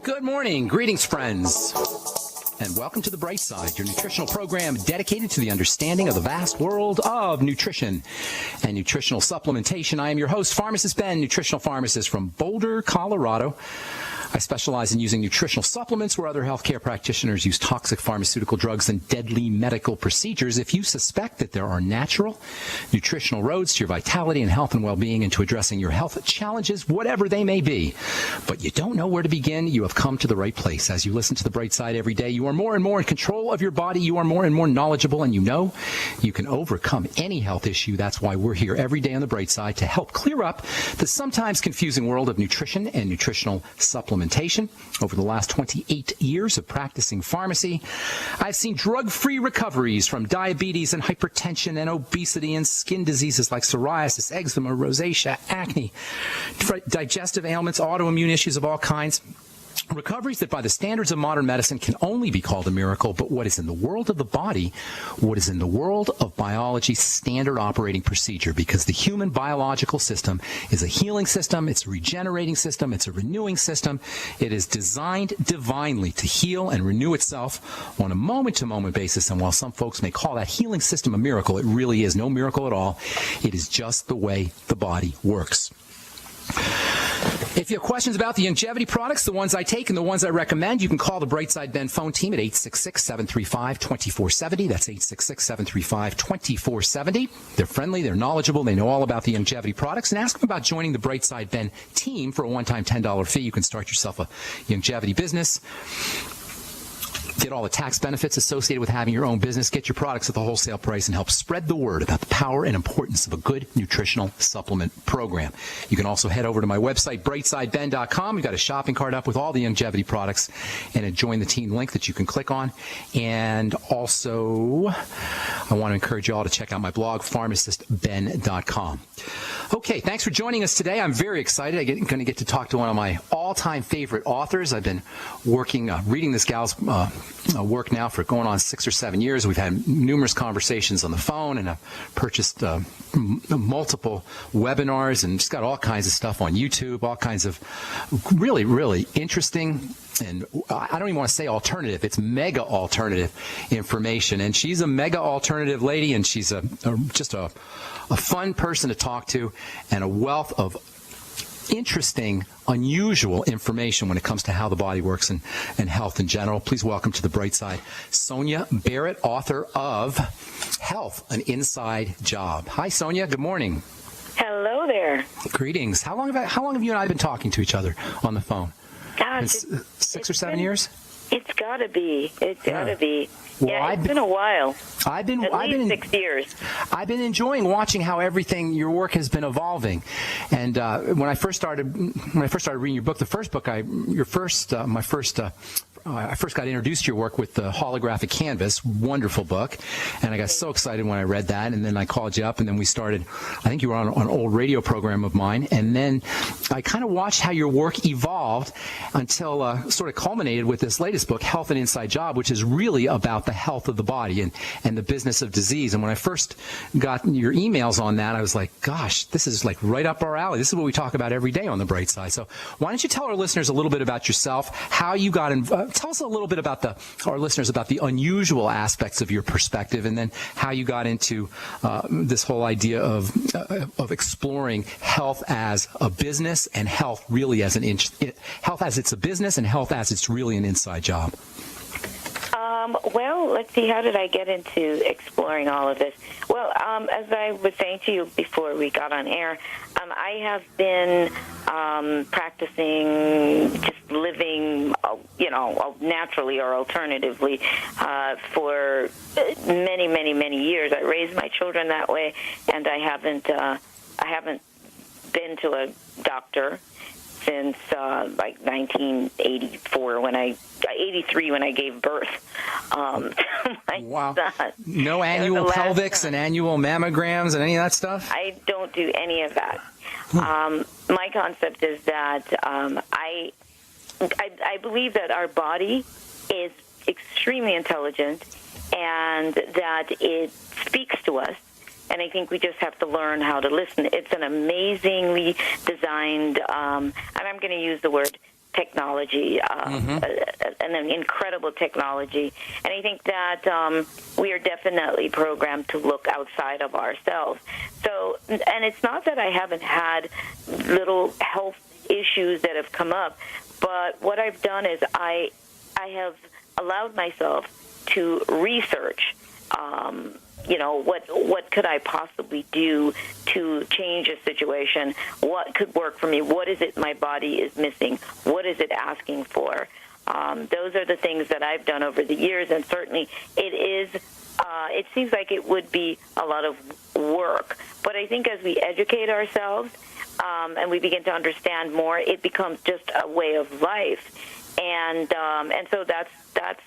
Good morning. Greetings, friends. And welcome to The Bright Side, your nutritional program dedicated to the understanding of the vast world of nutrition and nutritional supplementation. I am your host, Pharmacist Ben, nutritional pharmacist from Boulder, Colorado. I specialize in using nutritional supplements where other healthcare practitioners use toxic pharmaceutical drugs and deadly medical procedures. If you suspect that there are natural nutritional roads to your vitality and health and well-being and to addressing your health challenges, whatever they may be, but you don't know where to begin, you have come to the right place. As you listen to The Bright Side every day, you are more and more in control of your body. You are more and more knowledgeable, and you know you can overcome any health issue. That's why we're here every day on The Bright Side to help clear up the sometimes confusing world of nutrition and nutritional supplementation. Over the last 28 years of practicing pharmacy, I've seen drug-free recoveries from diabetes and hypertension and obesity and skin diseases like psoriasis, eczema, rosacea, acne, digestive ailments, autoimmune issues of all kinds. Recoveries that by the standards of modern medicine can only be called a miracle, but what is in the world of the body, what is in the world of biology, standard operating procedure, because the human biological system is a healing system, it's a regenerating system, it's a renewing system. It is designed divinely to heal and renew itself on a moment-to-moment basis, and while some folks may call that healing system a miracle, it really is no miracle at all. It is just the way the body works. If you have questions about the longevity products, the ones I take and the ones I recommend, you can call the Brightside Ben phone team at 866-735-2470. That's 866-735-2470. They're friendly, they're knowledgeable, they know all about the longevity products, and ask them about joining the Brightside Ben team for a one-time $10 fee. You can start yourself a longevity business. Get all the tax benefits associated with having your own business. Get your products at the wholesale price and help spread the word about the power and importance of a good nutritional supplement program. You can also head over to my website, brightsideben.com. We've got a shopping cart up with all the longevity products and a Join the Team link that you can click on. And also, I want to encourage you all to check out my blog, pharmacistben.com. Okay, thanks for joining us today. I'm very excited. I'm going to get to talk to one of my all-time favorite authors. I've been reading this gal's work now for going on 6 or 7 years. We've had numerous conversations on the phone, and I've purchased multiple webinars and just got all kinds of stuff on YouTube, all kinds of really, really interesting, and I don't even want to say alternative. It's mega alternative information. And she's a mega alternative lady, and she's just a fun person to talk to and a wealth of interesting, unusual information when it comes to how the body works and health in general. Please welcome to the Bright Side, Sonia Barrett, author of Health, an Inside Job. Hi, Sonia. Good morning. Hello there. Greetings. How long have you and I been talking to each other on the phone? Gosh, 6 or 7 years? It's got to be. It's got to be. Well, yeah, it's been a while. At least 6 years. I've been enjoying watching how your work has been evolving. And when I first started reading your book, I first got introduced to your work with the holographic canvas, wonderful book, and I got so excited when I read that, and then I called you up, and then we started, I think you were on an old radio program of mine, and then I kind of watched how your work evolved until sort of culminated with this latest book, Health, an Inside Job, which is really about the health of the body and the business of disease. And when I first got your emails on that, I was like, gosh, this is like right up our alley. This is what we talk about every day on The Bright Side. So why don't you tell our listeners a little bit about yourself, how you got involved. Tell us a little bit about our listeners about the unusual aspects of your perspective, and then how you got into this whole idea of exploring health as a business and health really as health as it's a business and health as it's really an inside job. Well, let's see. How did I get into exploring all of this? Well, as I was saying to you before we got on air, I have been practicing just living, naturally or alternatively for many, many, many years. I raised my children that way, and I haven't been to a doctor since like 1984 83 when I gave birth. Wow. Son. No annual pelvics and annual mammograms and any of that stuff? I don't do any of that. My concept is that I believe that our body is extremely intelligent and that it speaks to us. And I think we just have to learn how to listen. It's an amazingly designed, and I'm going to use the word technology, an incredible technology. And I think that we are definitely programmed to look outside of ourselves. So, and it's not that I haven't had little health issues that have come up, but what I've done is I have allowed myself to research, what could I possibly do to change a situation? What could work for me? What is it my body is missing? What is it asking for? Those are the things that I've done over the years, and certainly it seems like it would be a lot of work. But I think as we educate ourselves and we begin to understand more, it becomes just a way of life. And so that's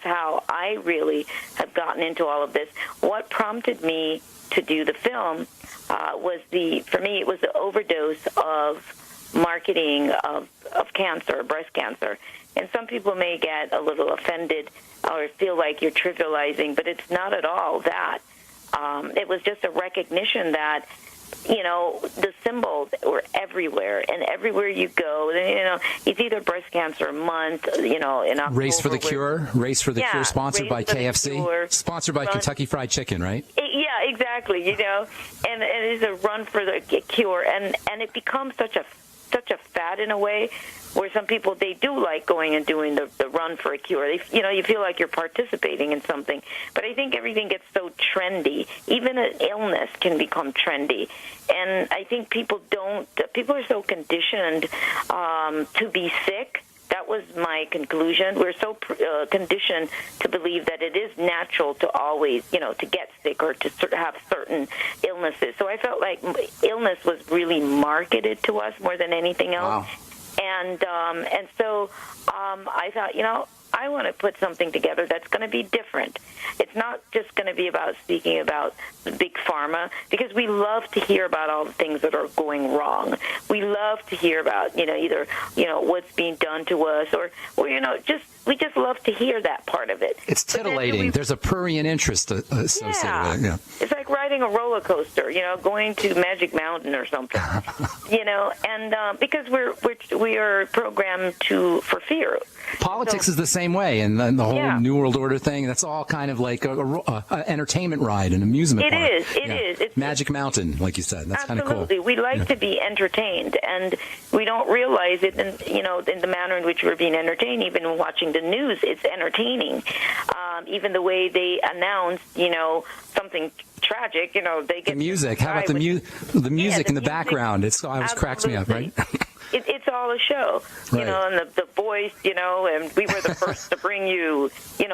how I really have gotten into all of this. What prompted me to do the film was it was the overdose of marketing of cancer, breast cancer. And some people may get a little offended or feel like you're trivializing, but it's not at all that. It was just a recognition that, the symbols were everywhere, and everywhere you go, it's either breast cancer month, in October. Race for the Cure, sponsored by KFC, sponsored by Kentucky Fried Chicken, right? Yeah, exactly, and it is a run for the cure, and it becomes such a fad in a way, where some people, they do like going and doing the run for a cure. You feel like you're participating in something. But I think everything gets so trendy. Even an illness can become trendy. And I think people are so conditioned to be sick. That was my conclusion. We're so conditioned to believe that it is natural to always, to get sick or to have certain illnesses. So I felt like illness was really marketed to us more than anything else. Wow. And so I thought, I want to put something together that's going to be different. It's not just going to be about speaking about the big pharma, because we love to hear about all the things that are going wrong. We love to hear about, either, what's being done to us or we just love to hear that part of it. It's titillating. There's a prurient interest associated with it. Yeah. It's like riding a roller coaster, going to Magic Mountain or something, and because we are programmed for fear. Politics is the same way, and then the whole New World Order thing, that's all kind of like a entertainment ride, an amusement park. It is. It's Magic Mountain, like you said. That's kind of cool. Absolutely. We like to be entertained, and we don't realize it in the manner in which we're being entertained. Even when watching the news, it's entertaining. Even the way they announce, something tragic, they get the music. How about the music in the background? It always cracks me up, right? It's all a show, right. And the voice, and we were the first to bring you,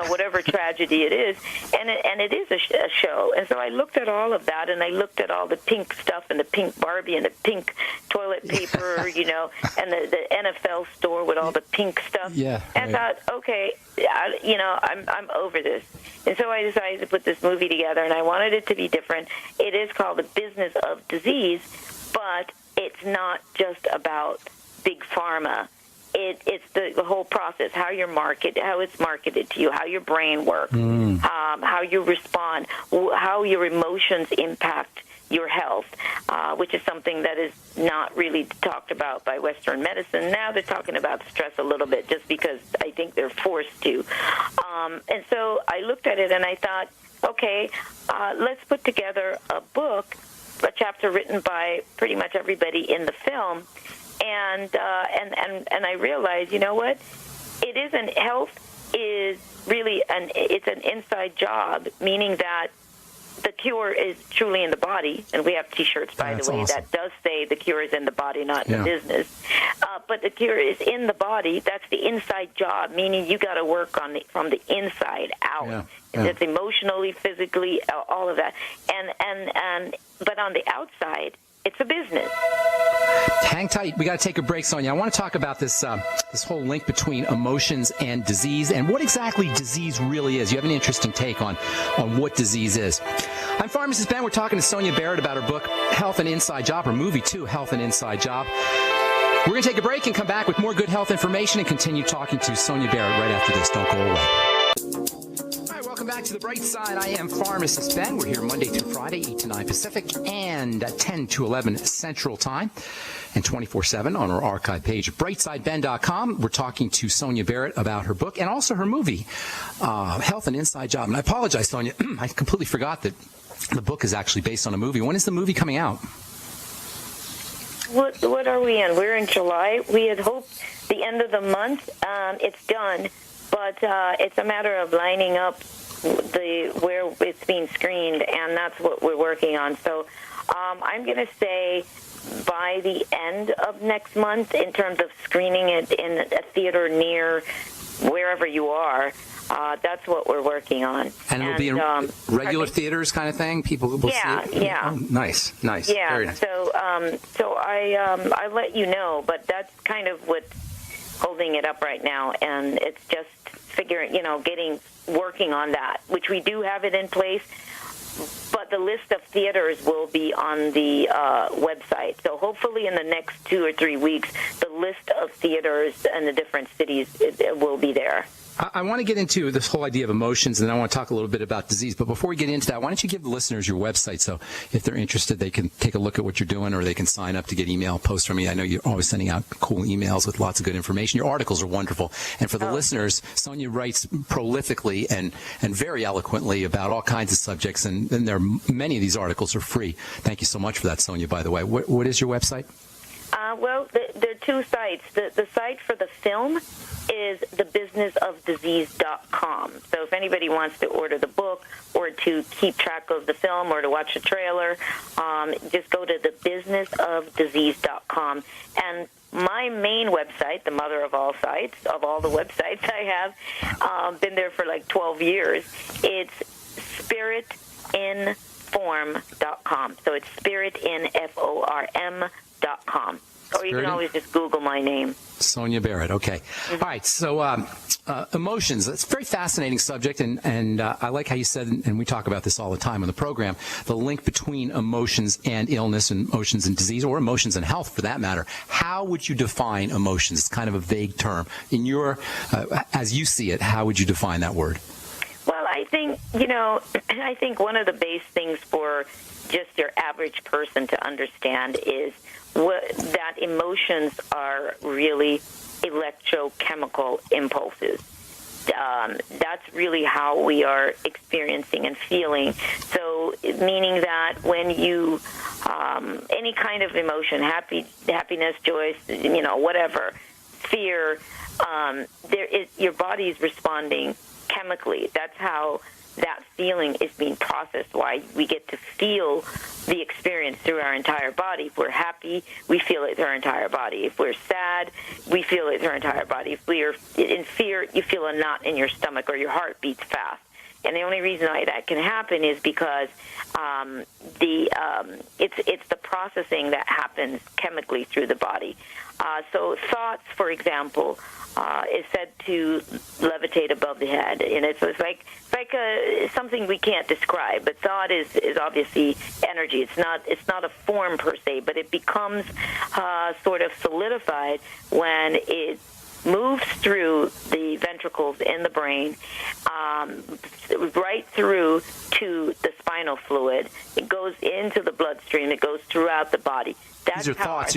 whatever tragedy it is, and it is a show. And so I looked at all of that, and I looked at all the pink stuff and the pink Barbie and the pink toilet paper, and the NFL store with all the pink stuff. Yeah. And I thought, okay, I'm over this. And so I decided to put this movie together, and I wanted it to be different. It is called The Business of Disease, but it's not just about big pharma. It's the whole process, how it's marketed to you, how your brain works, how you respond, how your emotions impact your health, which is something that is not really talked about by Western medicine. Now they're talking about stress a little bit just because I think they're forced to. And so I looked at it and I thought, okay, let's put together a book, a chapter written by pretty much everybody in the film, and I realized, what? It isn't. Health is really it's an inside job, meaning that the cure is truly in the body, and we have T-shirts, by the way, awesome. That does say the cure is in the body, not in the business. But the cure is in the body. That's the inside job, meaning you got to work from the inside out. Yeah. It's emotionally, physically, all of that. But on the outside, it's a business. Hang tight. We got to take a break, Sonia. I want to talk about this whole link between emotions and disease and what exactly disease really is. You have an interesting take on what disease is. I'm Pharmacist Ben. We're talking to Sonia Barrett about her book, Health and Inside Job, or movie too, Health and Inside Job. We're going to take a break and come back with more good health information and continue talking to Sonia Barrett right after this. Don't go away. Welcome back to The Bright Side. I am Pharmacist Ben. We're here Monday through Friday, 8 to 9 Pacific and 10 to 11 Central Time, and 24/7 on our archive page at brightsideben.com. We're talking to Sonia Barrett about her book and also her movie, Health and Inside Job. And I apologize, Sonia. I completely forgot that the book is actually based on a movie. When is the movie coming out? What are we in? We're in July. We had hoped the end of the month. It's done, but it's a matter of lining up where it's being screened, and that's what we're working on. So I'm going to say by the end of next month, in terms of screening it in a theater near wherever you are. That's what we're working on. And it'll be in regular theaters kind of thing? People will see it? Yeah. Oh, nice. Yeah, Very nice. So I let you know, but that's kind of what's holding it up right now, and it's just working on that, which we do have it in place, but the list of theaters will be on the website. So hopefully in the next 2 or 3 weeks, the list of theaters in the different cities it will be there. I want to get into this whole idea of emotions, and then I want to talk a little bit about disease. But before we get into that, why don't you give the listeners your website so if they're interested, they can take a look at what you're doing, or they can sign up to get email posts from you. I know you're always sending out cool emails with lots of good information. Your articles are wonderful. And for the listeners, Sonia writes prolifically and very eloquently about all kinds of subjects, and many of these articles are free. Thank you so much for that, Sonia, by the way. What is your website? Well, there are two sites. The site for the film is thebusinessofdisease.com. So if anybody wants to order the book or to keep track of the film or to watch a trailer, just go to thebusinessofdisease.com. And my main website, the mother of all sites, of all the websites I have, been there for like 12 years, it's spiritinform.com. So it's spiritinform.com. Or you can always just Google my name. Sonia Barrett. Okay. Mm-hmm. All right. So emotions. It's a very fascinating subject, and I like how you said, and we talk about this all the time on the program, the link between emotions and illness, and emotions and disease, or emotions and health for that matter. How would you define emotions? It's kind of a vague term. In your, as you see it, how would you define that word? Well, I think one of the base things for just your average person to understand is that emotions are really electrochemical impulses. That's really how we are experiencing and feeling. So, meaning that when you, any kind of emotion, happiness, joy, whatever, fear, your body is responding chemically. That's how that feeling is being processed, why we get to feel the experience through our entire body. If we're happy, we feel it through our entire body. If we're sad, we feel it through our entire body. If we're in fear, you feel a knot in your stomach or your heart beats fast. And the only reason why that can happen is because it's the processing that happens chemically through the body. So thoughts, for example, is said to levitate above the head, and it's like something we can't describe. But thought is obviously energy. It's not a form per se, but it becomes sort of solidified when it moves through the ventricles in the brain, right through to the spinal fluid. It goes into the bloodstream. It goes throughout the body. That's these are thoughts.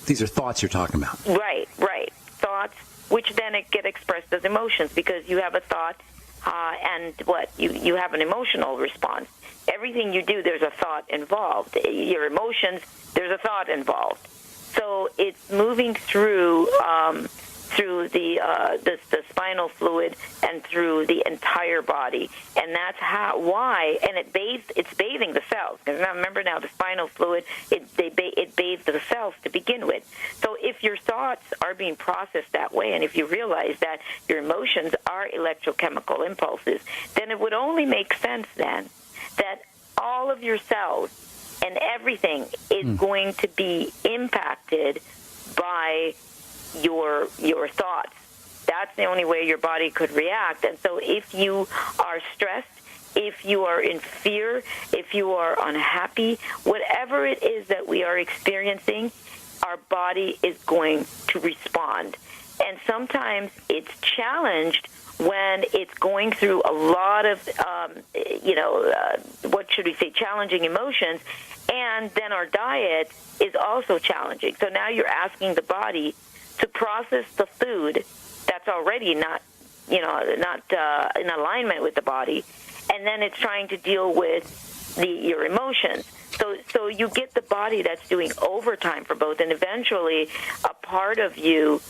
These are thoughts you're talking about. Right. Thoughts, which then get expressed as emotions, because you have a thought and you have an emotional response. Everything you do, there's a thought involved. Your emotions, there's a thought involved. So it's moving through the spinal fluid and through the entire body, and that's why. And it's bathing the cells. Because remember now, the spinal fluid it bathes the cells to begin with. So if your thoughts are being processed that way, and if you realize that your emotions are electrochemical impulses, then it would only make sense then that all of your cells and everything is going to be impacted by your thoughts. That's the only way your body could react. And so if you are stressed, if you are in fear, if you are unhappy, whatever it is that we are experiencing, our body is going to respond. And sometimes it's challenged when it's going through a lot of, what should we say, challenging emotions, and then our diet is also challenging. So now you're asking the body to process the food that's already not in alignment with the body, and then it's trying to deal with your emotions. So you get the body that's doing overtime for both, and eventually a part of you,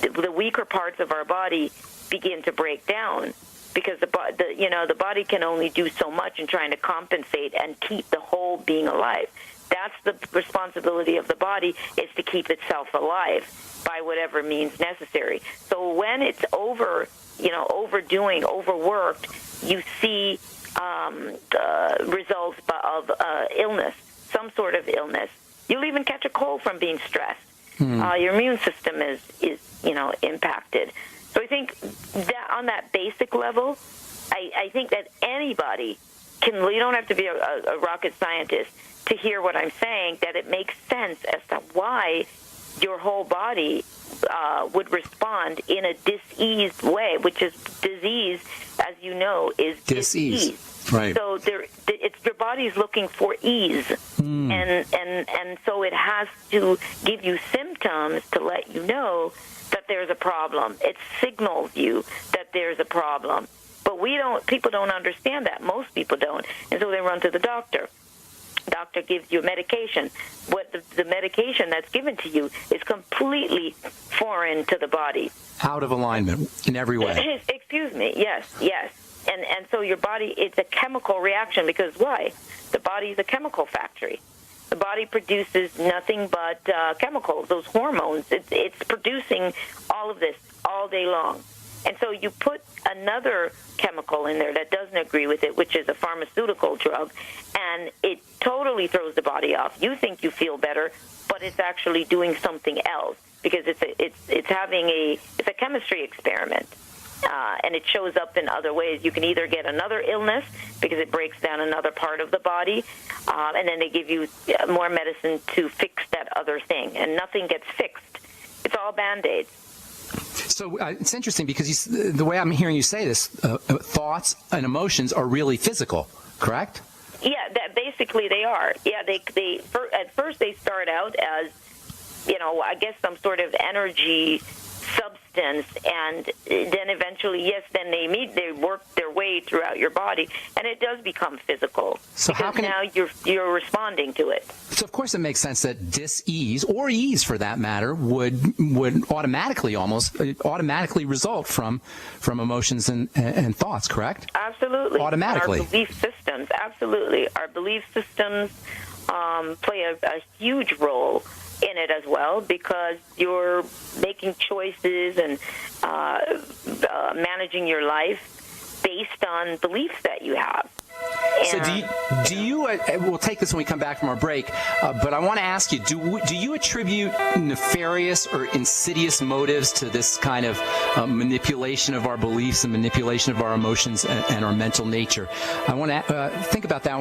the weaker parts of our body, begin to break down because the body can only do so much in trying to compensate and keep the whole being alive. That's the responsibility of the body, is to keep itself alive by whatever means necessary. So when it's overdoing, overworked, you see results of illness, some sort of illness. You'll even catch a cold from being stressed. Your immune system is impacted. So I think that on that basic level, I think that anybody can. You don't have to be a rocket scientist to hear what I'm saying, that it makes sense as to why your whole body would respond in a diseased way, which is disease, as you know, is disease. Right. So your body's looking for ease, and so it has to give you symptoms to let you know that there's a problem. It signals you that there's a problem. But people don't understand that. Most people don't. And so they run to the doctor. Doctor gives you a medication. What the medication that's given to you is completely foreign to the body. Out of alignment in every way. Excuse me. Yes. And so your body, it's a chemical reaction, because why? The body's a chemical factory. The body produces nothing but chemicals, those hormones. It's producing all of this all day long. And so you put another chemical in there that doesn't agree with it, which is a pharmaceutical drug, and it totally throws the body off. You think you feel better, but it's actually doing something else, because it's a chemistry experiment. And it shows up in other ways. You can either get another illness because it breaks down another part of the body, and then they give you more medicine to fix that other thing, and nothing gets fixed. It's all Band-Aids. So it's interesting because the way I'm hearing you say this, thoughts and emotions are really physical, correct? Yeah, basically they are. Yeah, at first they start out as, I guess some sort of energy substance, and then eventually, they work their way throughout your body, and it does become physical. So because now you're responding to it. So of course it makes sense that dis-ease, or ease for that matter, would automatically result from emotions and thoughts, correct? Absolutely. Automatically. Our belief systems, absolutely. Our belief systems play a huge role in it as well, because you're making choices and managing your life based on beliefs that you have. So do you we'll take this when we come back from our break, but I want to ask you, do you attribute nefarious or insidious motives to this kind of manipulation of our beliefs and manipulation of our emotions and our mental nature? I want to think about that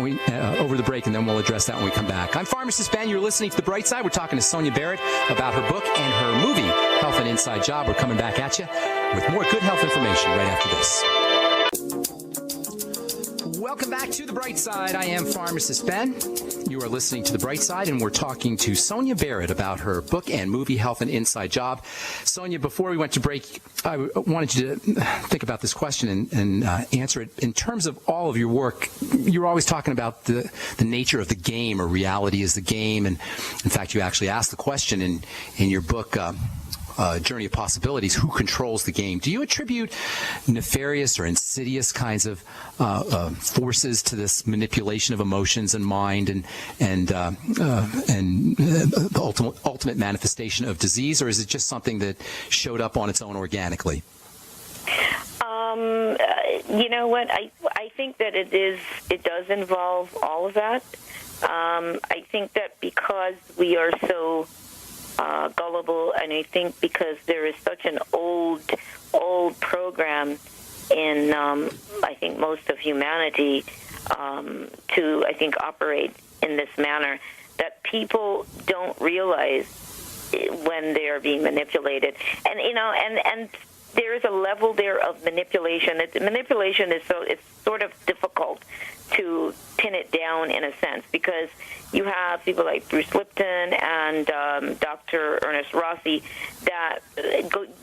over the break, and then we'll address that when we come back. I'm Pharmacist Ben. You're listening to The Bright Side. We're talking to Sonia Barrett about her book and her movie, Health and Inside Job. We're coming back at you with more good health information right after this. Welcome back to The Bright Side. I am Pharmacist Ben. You are listening to The Bright Side, and we're talking to Sonia Barrett about her book and movie, Health and Inside Job. Sonia, before we went to break, I wanted you to think about this question and answer it. In terms of all of your work, you're always talking about the nature of the game, or reality is the game. And in fact, you actually asked the question in your book, Journey of Possibilities, who controls the game? Do you attribute nefarious or insidious kinds of forces to this manipulation of emotions and mind and the ultimate manifestation of disease, or is it just something that showed up on its own organically? You know what? I think that it does involve all of that. I think that because we are so gullible, and I think because there is such an old program in I think most of humanity to, I think, operate in this manner, that people don't realize when they are being manipulated. And and there is a level there of manipulation. Manipulation is it's sort of difficult to pin it down in a sense, because you have people like Bruce Lipton and Dr. Ernest Rossi that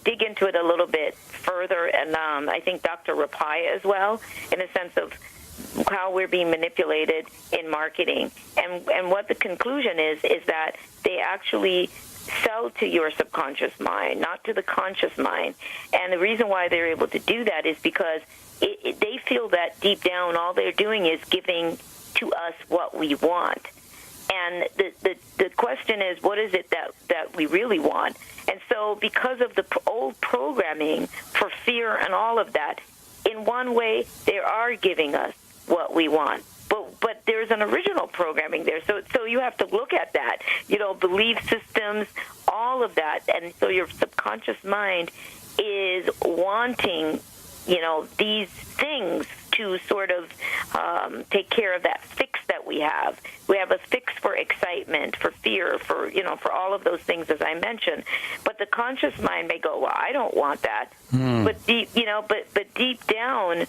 dig into it a little bit further, and I think Dr. Rapai as well, in a sense of how we're being manipulated in marketing. And what the conclusion is that they actually sell to your subconscious mind, not to the conscious mind. And the reason why they're able to do that is because they feel that deep down all they're doing is giving to us what we want. And the question is, what is it that we really want? And so because of the old programming for fear and all of that, in one way, they are giving us what we want. But there's an original programming there. So you have to look at that, belief systems, all of that. And so your subconscious mind is wanting, these things to sort of take care of that fix that we have. We have a fix for excitement, for fear, for all of those things, as I mentioned. But the conscious mind may go, well, I don't want that. But deep, but deep down,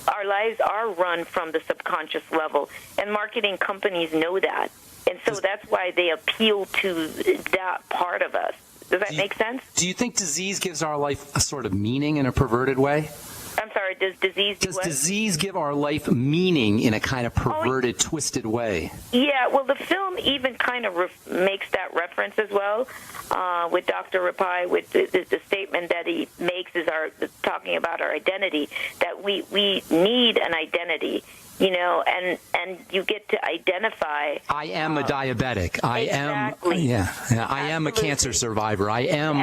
our lives are run from the subconscious level, and marketing companies know that. And so that's why they appeal to that part of us. Does that make sense? Do you think disease gives our life a sort of meaning in a perverted way? I'm sorry, does disease do what? Disease give our life meaning in a kind of perverted, twisted way? Yeah, well, the film even kind of makes that reference as well, with Dr. Rapai, with the statement that he makes is talking about our identity, that we need an identity, and you get to identify. I am a diabetic. I exactly. I am a cancer survivor. I am.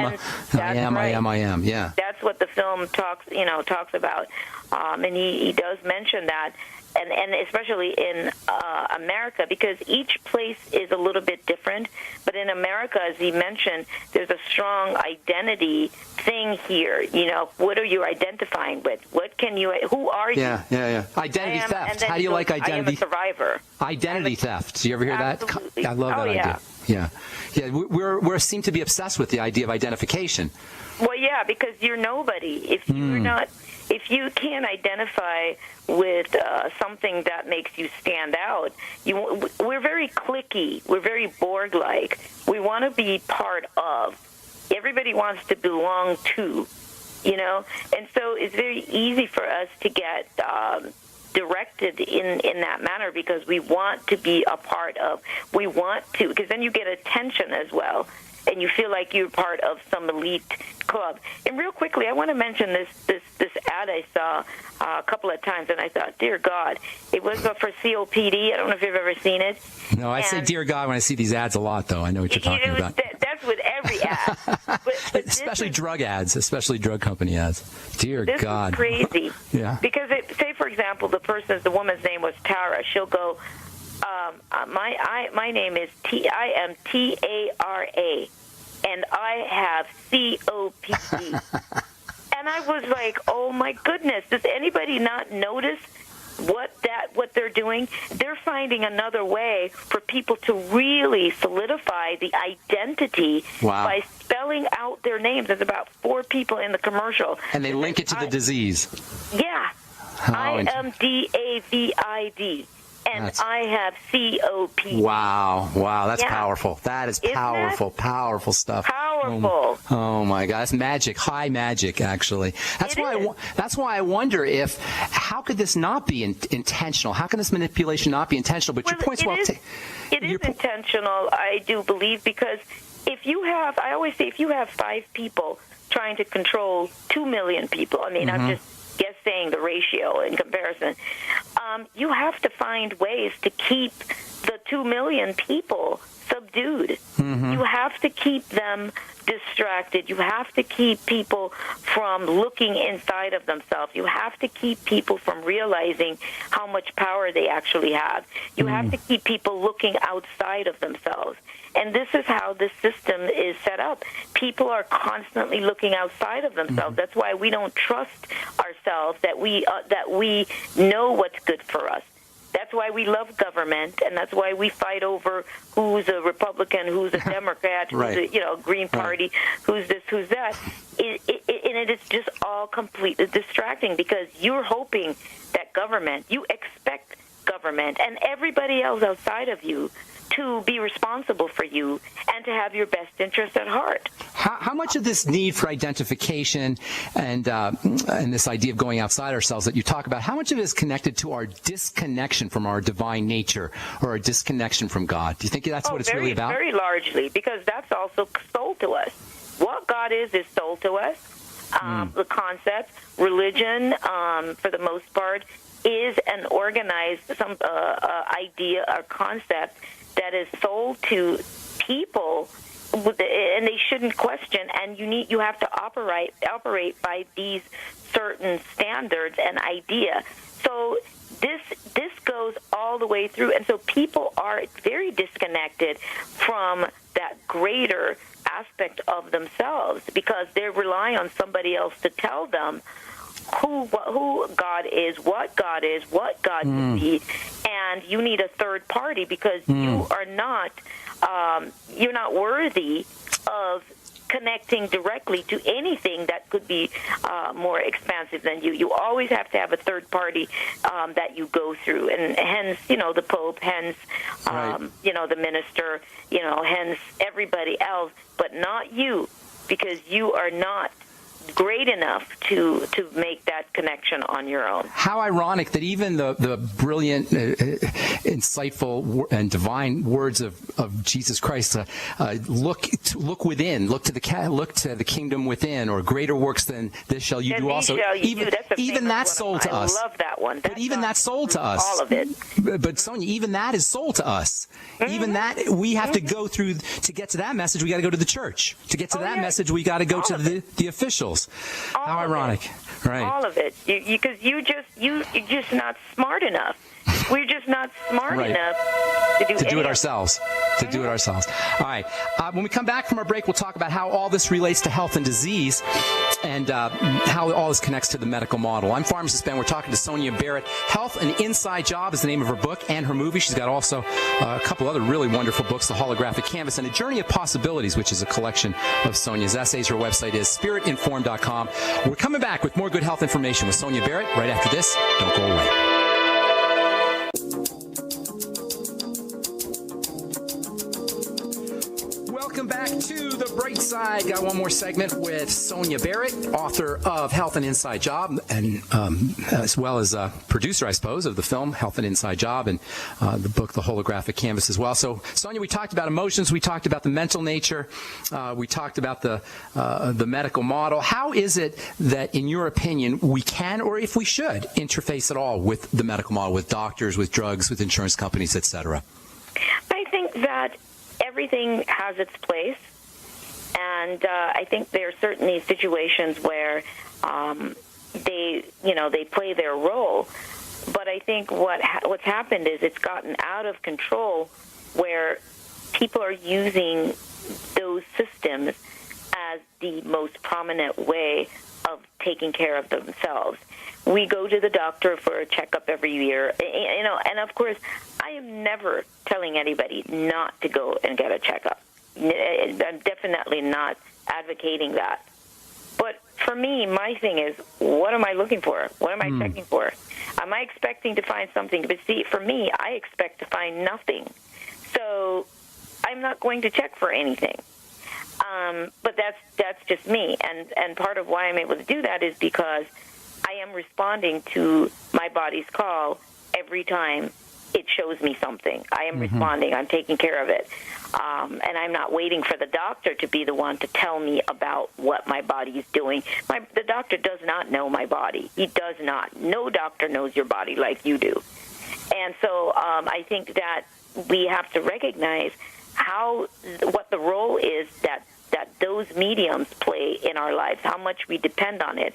Yeah. That's what the film talks about, and he does mention that, and especially in America, because each place is a little bit different. But in America, as he mentioned, there's a strong identity thing here. What are you identifying with? Who are you? Yeah. Identity theft. How do you like identity? I am a survivor. Identity theft. Do you ever hear Absolutely. that? I love that idea. Yeah. We seem to be obsessed with the idea of identification. Well, yeah, because you're nobody. If you can't identify with something that makes you stand out, we're very cliquey. We're very Borg-like. We want to be part of. Everybody wants to belong to, And so it's very easy for us to get directed in that manner, because we want to be a part of. We want to, because then you get attention as well, and you feel like you're part of some elite club. And real quickly, I want to mention this ad I saw a couple of times, and I thought, dear God, it was for COPD. I don't know if you've ever seen it. No, I say dear God when I see these ads a lot, though. I know what you're talking about. That's with every ad. But especially drug ads, especially drug company ads. Dear God. This is crazy. Yeah. Because, say, for example, the woman's name was Tara. She'll go, my name is I am Tara, and I have COPD. And I was like, oh my goodness, does anybody not notice what they're doing? They're finding another way for people to really solidify the identity by spelling out their names. There's about 4 people in the commercial. And they link it to the disease. Yeah. I am DAVID. And I have COPD. Wow, that's powerful. That is powerful stuff. Powerful. Oh my God, that's magic. High magic, actually. That's why I wonder how could this not be intentional? How can this manipulation not be intentional? But your point's well taken. It is intentional, I do believe, because I always say, if you have 5 people trying to control 2 million people, I mean, I'm just saying the ratio in comparison, you have to find ways to keep the 2 million people subdued. You have to keep them distracted. You have to keep people from looking inside of themselves. You have to keep people from realizing how much power they actually have. You have to keep people looking outside of themselves. And this is how this system is set up. People are constantly looking outside of themselves. That's why we don't trust ourselves, that we know what's good for us. That's why we love government, and that's why we fight over who's a Republican, who's a Democrat, who's a Green Party, who's this, who's that. And it is just all completely distracting because you're hoping that government, you expect government and everybody else outside of you to be responsible for you and to have your best interest at heart. How much of this need for identification and this idea of going outside ourselves that you talk about, how much of it is connected to our disconnection from our divine nature or our disconnection from God? Do you think that's what it's really about? Very largely, because that's also sold to us. What God is sold to us. The concept, religion, for the most part, is an organized idea or concept that is sold to people, and they shouldn't question. And you have to operate by these certain standards and idea. So this goes all the way through, and so people are very disconnected from that greater aspect of themselves because they're relying on somebody else to tell them who God is, what God can be, and you need a third party because you are not you're not worthy of connecting directly to anything that could be more expansive than you. You always have to have a third party that you go through, and hence, the Pope, hence, the minister, hence everybody else, but not you, because you are not great enough to make that connection on your own. How ironic that even the brilliant, insightful, and divine words of Jesus Christ, look within, look to the kingdom within, or greater works than this shall you do also. Even that's sold to us. I love that one. But even that's sold to us. All of it. But Sonia, even that is sold to us. Even that we have to go through to get to that message. We got to go to the church. To get to that message, we got to go to the officials. How ironic, right? All of it, because you're just not smart enough. We're just not smart enough to do it ourselves. All right. When we come back from our break, we'll talk about how all this relates to health and disease and how all this connects to the medical model. I'm Pharmacist Ben. We're talking to Sonia Barrett. Health, An Inside Job is the name of her book and her movie. She's got also a couple other really wonderful books, The Holographic Canvas and A Journey of Possibilities, which is a collection of Sonia's essays. Her website is spiritinformed.com. We're coming back with more good health information with Sonia Barrett right after this. Don't go away. Welcome back to The Bright Side. Got one more segment with Sonia Barrett, author of Health, An Inside Job, and as well as a producer, I suppose, of the film Health, An Inside Job, and the book The Holographic Canvas as well. So, Sonia, we talked about emotions, we talked about the mental nature, we talked about the medical model. How is it that, in your opinion, we can, or if we should, interface at all with the medical model, with doctors, with drugs, with insurance companies, etc.? I think that everything has its place, and I think there are certainly situations where they play their role. But I think what's happened is it's gotten out of control, where people are using those systems as the most prominent way of taking care of themselves. We go to the doctor for a checkup every year, and of course, I am never telling anybody not to go and get a checkup. I'm definitely not advocating that. But for me, my thing is, what am I looking for? What am I checking for? Am I expecting to find something? But see, for me, I expect to find nothing. So I'm not going to check for anything. But that's just me. And part of why I'm able to do that is because I am responding to my body's call every time it shows me something. I am responding. I'm taking care of it. And I'm not waiting for the doctor to be the one to tell me about what my body is doing. The doctor does not know my body. He does not. No doctor knows your body like you do. And so I think that we have to recognize what the role is that those mediums play in our lives, how much we depend on it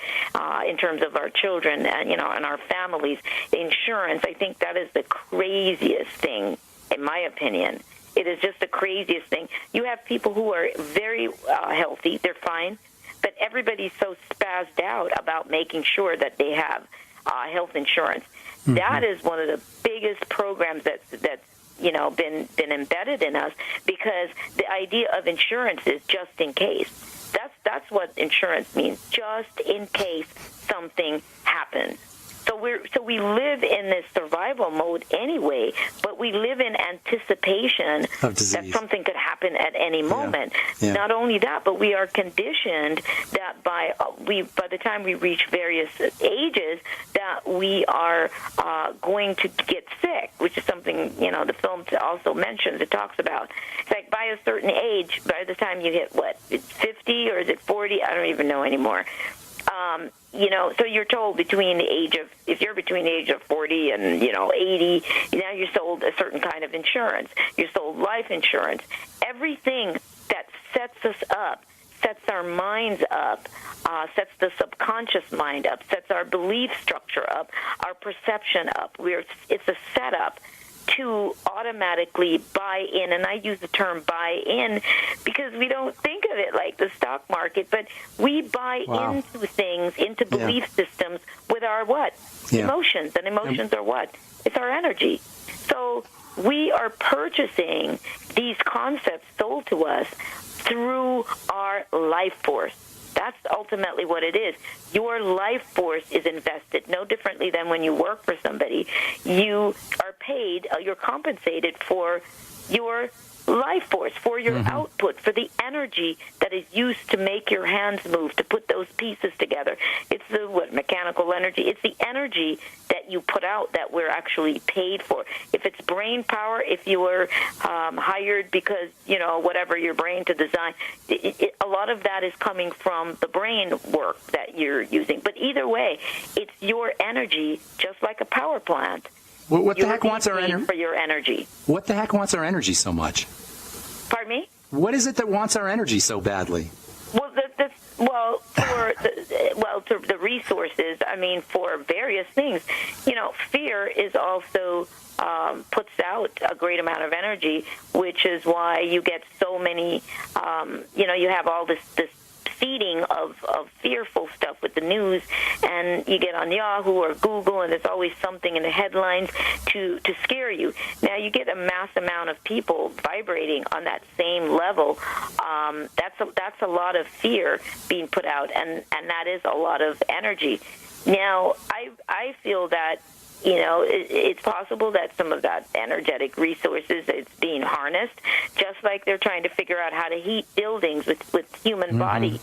in terms of our children and our families. Insurance, I think that is the craziest thing, in my opinion. It is just the craziest thing. You have people who are very healthy, they're fine, but everybody's so spazzed out about making sure that they have health insurance. That is one of the biggest programs that's been embedded in us, because the idea of insurance is just in case. That's what insurance means, just in case something happens. So we live in this survival mode anyway, but we live in anticipation that something could happen at any moment. Yeah. Not only that, but we are conditioned that by the time we reach various ages, that we are going to get sick, which is something the film also mentions. It talks about. It's like by a certain age, by the time you hit it's 50 or is it 40? I don't even know anymore. So you're told if you're between the age of 40 and 80, now you're sold a certain kind of insurance. You're sold life insurance. Everything that sets us up, sets our minds up, sets the subconscious mind up, sets our belief structure up, our perception up. It's a setup to automatically buy in, and I use the term buy in because we don't think of it like the stock market, but we buy into things, into belief systems with our what? Emotions, and emotions are what? It's our energy. So we are purchasing these concepts sold to us through our life force. That's ultimately what it is. Your life force is invested no differently than when you work for somebody. You are paid, you're compensated for your life force, for your output, for the energy that is used to make your hands move, to put those pieces together. It's the mechanical energy. It's the energy that you put out that we're actually paid for. If it's brain power, if you were hired because, whatever your brain to design, a lot of that is coming from the brain work that you're using. But either way, it's your energy, just like a power plant. What the heck wants our energy? For your energy. What the heck wants our energy so much? Pardon me? What is it that wants our energy so badly? Well, to the resources, for various things. Fear is also puts out a great amount of energy, which is why you get so many, you have all this feeding of fearful stuff with the news, and you get on Yahoo or Google, and there's always something in the headlines to scare you. Now you get a mass amount of people vibrating on that same level. That's a lot of fear being put out, and that is a lot of energy. Now I feel that it's possible that some of that energetic resources is being harnessed, just like they're trying to figure out how to heat buildings with human body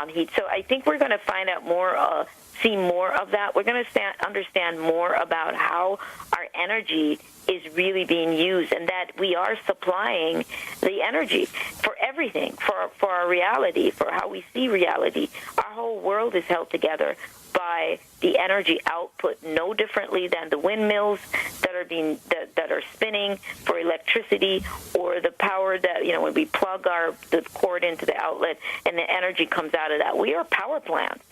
heat. So I think we're going to find out more, see more of that. We're going to understand more about how our energy is really being used, and that we are supplying the energy for everything, for our reality, for how we see reality. Our whole world is held together by the energy output, no differently than the windmills that are spinning for electricity, or the power that when we plug the cord into the outlet and the energy comes out of that. We are power plants.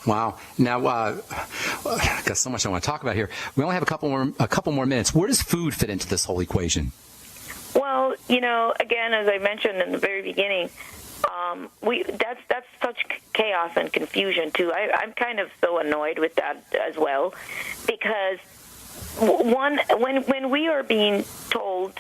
Wow. Now, I've got so much I want to talk about here. We only have a couple more minutes. Where does food fit into this whole equation? Well, again, as I mentioned in the very beginning, that's such chaos and confusion too. I'm kind of so annoyed with that as well, because when we are being told,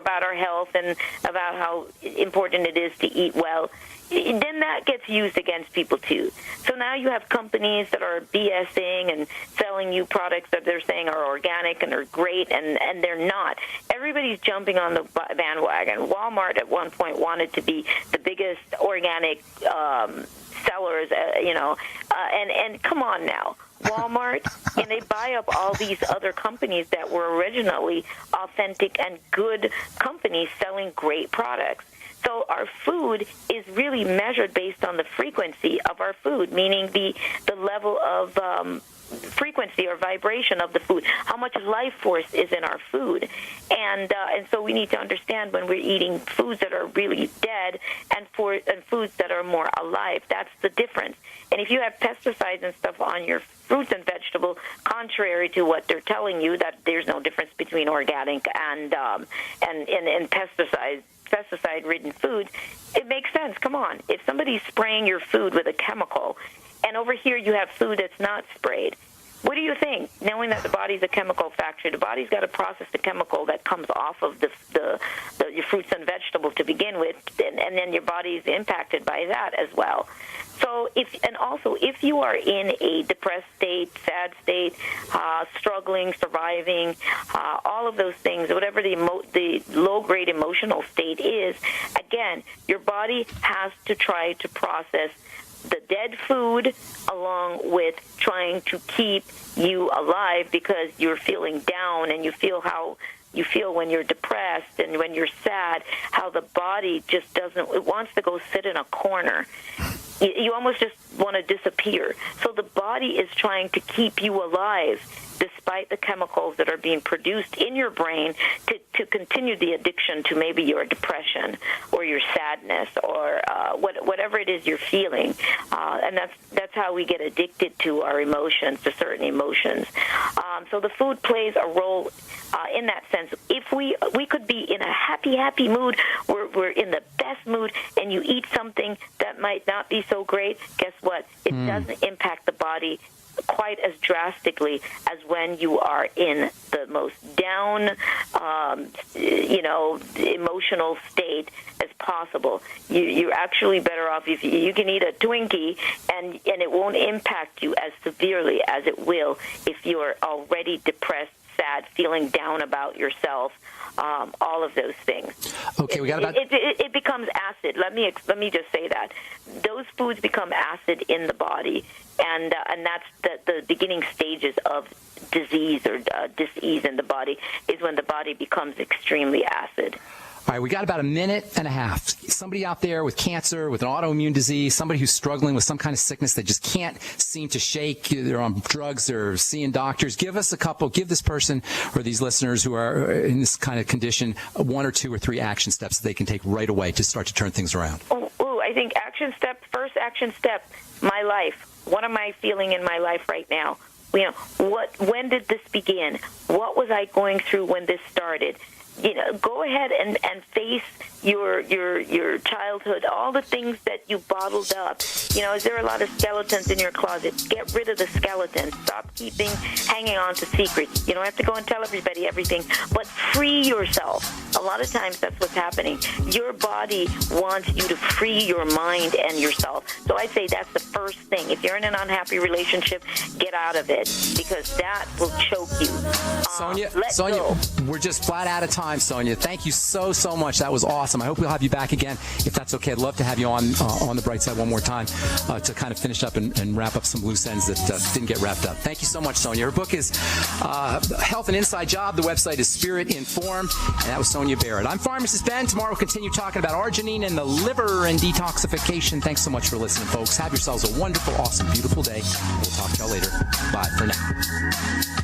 about our health and about how important it is to eat well, then that gets used against people too. So now you have companies that are BSing and selling you products that they're saying are organic and are great, and they're not. Everybody's jumping on the bandwagon. Walmart at one point wanted to be the biggest organic sellers, and come on now. Walmart, and they buy up all these other companies that were originally authentic and good companies selling great products. So our food is really measured based on the frequency of our food, meaning the level of frequency or vibration of the food, how much life force is in our food. And so we need to understand when we're eating foods that are really dead and foods that are more alive. That's the difference. And if you have pesticides and stuff on your fruits and vegetables, contrary to what they're telling you, that there's no difference between organic and pesticide-ridden food, it makes sense. Come on. If somebody's spraying your food with a chemical, and over here you have food that's not sprayed, What do you think? Knowing that the body's a chemical factory, the body's got to process the chemical that comes off of your fruits and vegetables to begin with, and then your body's impacted by that as well. So if you are in a depressed state, sad state, struggling, surviving, all of those things, whatever the low-grade emotional state is, again, your body has to try to process the dead food along with trying to keep you alive because you're feeling down, and you feel how you feel when you're depressed and when you're sad, how the body just it wants to go sit in a corner. You almost just want to disappear. So the body is trying to keep you alive despite the chemicals that are being produced in your brain to continue the addiction to maybe your depression or your sadness or whatever it is you're feeling. And that's how we get addicted to our emotions, to certain emotions. So the food plays a role in that sense. If we could be in a happy mood, we're in the best mood, and you eat something that might not be so great, guess what? It doesn't impact the body quite as drastically as when you are in the most down, emotional state as possible. You're actually better off if you can eat a Twinkie and it won't impact you as severely as it will if you're already depressed, sad, feeling down about yourself, all of those things. Okay, we got about... It becomes acid. Let me just say that. Those foods become acid in the body, and that's the beginning stages of disease or dis-ease in the body is when the body becomes extremely acid. All right, we got about a minute and a half. Somebody out there with cancer, with an autoimmune disease, somebody who's struggling with some kind of sickness that just can't seem to shake. They're on drugs, they're seeing doctors. Give this person or these listeners who are in this kind of condition 1 or 2 or 3 action steps that they can take right away to start to turn things around. I think first action step, my life. What am I feeling in my life right now? When did this begin? What was I going through when this started? Go ahead and face your childhood, all the things that you bottled up. Is there a lot of skeletons in your closet? Get rid of the skeletons. Stop hanging on to secrets. You don't have to go and tell everybody everything, but free yourself. A lot of times that's what's happening. Your body wants you to free your mind and yourself. So I'd say that's the first thing. If you're in an unhappy relationship, get out of it, because that will choke you. Sonia, we're just flat out of time, Sonia. Thank you so much. That was awesome. I hope we'll have you back again. If that's okay, I'd love to have you on the Bright Side one more time to kind of finish up and wrap up some loose ends that didn't get wrapped up. Thank you so much, Sonia. Her book is Health and Inside Job. The website is Spirit Informed. And that was Sonia Barrett. I'm Pharmacist Ben. Tomorrow we'll continue talking about arginine and the liver and detoxification. Thanks so much for listening, folks. Have yourselves a wonderful, awesome, beautiful day. We'll talk to y'all later. Bye for now.